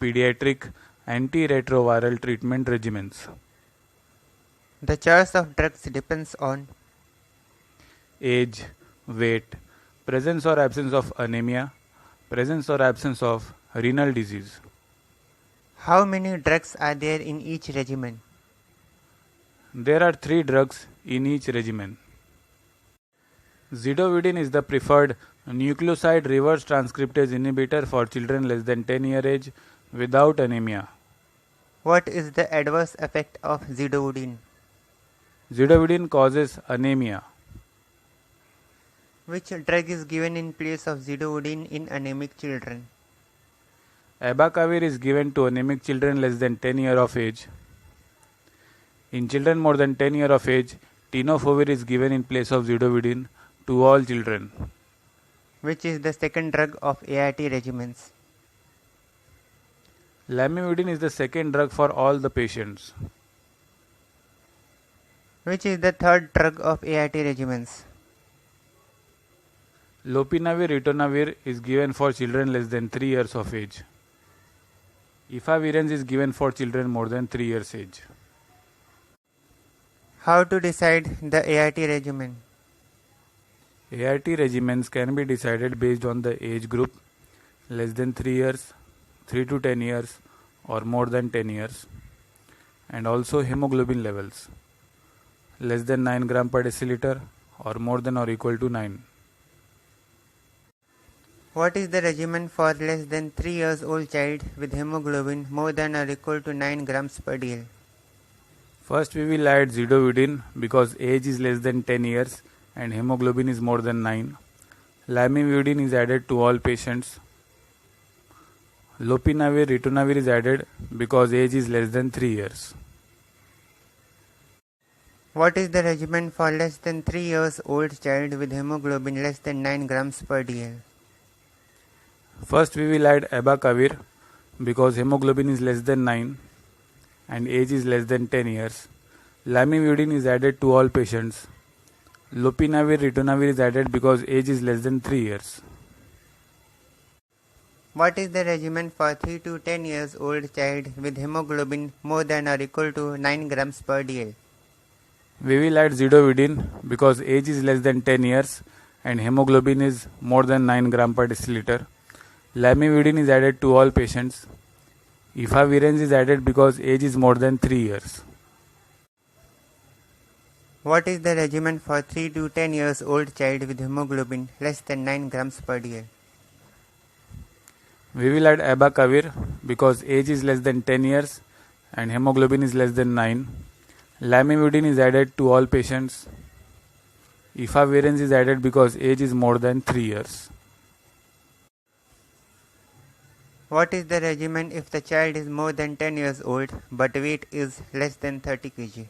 pediatric antiretroviral treatment regimens. The choice of drugs depends on Age, weight, presence or absence of anemia, presence or absence of renal disease. how many drugs are there in each regimen. There are 3 drugs in each regimen. Zidovudine is the preferred nucleoside reverse transcriptase inhibitor for children less than 10 year age without anemia. What is the adverse effect of zidovudine? Zidovudine causes anemia. Which drug is given in place of zidovudine in anemic children? Abacavir is given to anemic children less than 10 year of age. In children more than 10 year of age, tenofovir is given in place of zidovudine to all children. Which is the second drug of AIT regimens? Lamivudine is the second drug for all the patients. Which is the third drug of AIT regimens? Lopinavir ritonavir is given for children less than 3 years of age. Efavirenz is given for children more than 3 years age. How to decide the AIT regimen? AIT regimens can be decided based on the age group less than 3 years, 3 to 10 years or more than 10 years, and also hemoglobin levels less than 9 gram per deciliter or more than or equal to 9. What is the regimen for less than 3 years old child with hemoglobin more than or equal to 9 grams per dl? First we will add zidovudine because age is less than 10 years and hemoglobin is more than 9. Lamivudine is added to all patients. Lopinavir ritonavir is added because age is less than 3 years. What is the regimen for less than 3 years old child with hemoglobin less than 9 grams per dl? First we will add abacavir because hemoglobin is less than 9 and age is less than 10 years. Lamivudine is added to all patients. Lopinavir ritonavir is added because age is less than 3 years. What is the regimen for 3 to 10 years old child with hemoglobin more than or equal to 9 grams per dl? We will add zidovudine because age is less than 10 years and hemoglobin is more than 9 gram per deciliter. Lamivudine is added to all patients. Efavirenz is added because age is more than 3 years. What is the regimen for 3 to 10 years old child with hemoglobin less than 9 grams per dl? We will add abacavir because age is less than 10 years and hemoglobin is less than 9. Lamivudine is added to all patients. Efavirenz is added because age is more than 3 years. What is the regimen if the child is more than 10 years old but weight is less than 30 kg?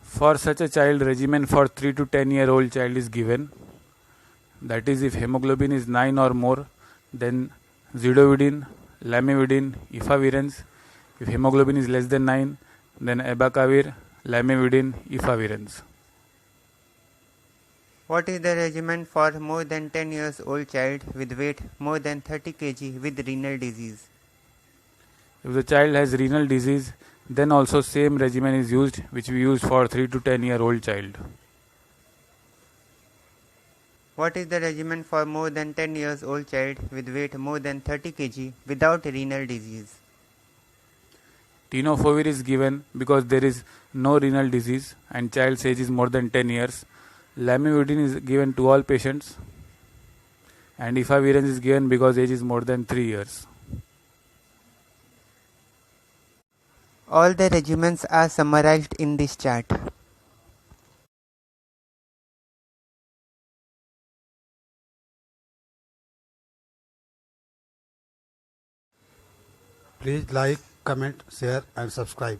For such a child, regimen for 3 to 10 year old child is given. That is, if hemoglobin is 9 or more, then zidovudine, lamivudine, efavirenz. If hemoglobin is less than 9, then abacavir, lamivudine, efavirenz. What is the regimen for more than 10 years old child with weight more than 30 kg with renal disease? If the child has renal disease, then also same regimen is used which we use for 3 to 10 year old child. What is the regimen for more than 10 years old child with weight more than 30 kg without renal disease? Tenofovir is given because there is no renal disease and child's age is more than 10 years. Lamivudine is given to all patients and efavirenz is given because age is more than 3 years. All the regimens are summarized in this chart. Please like, comment, share and subscribe.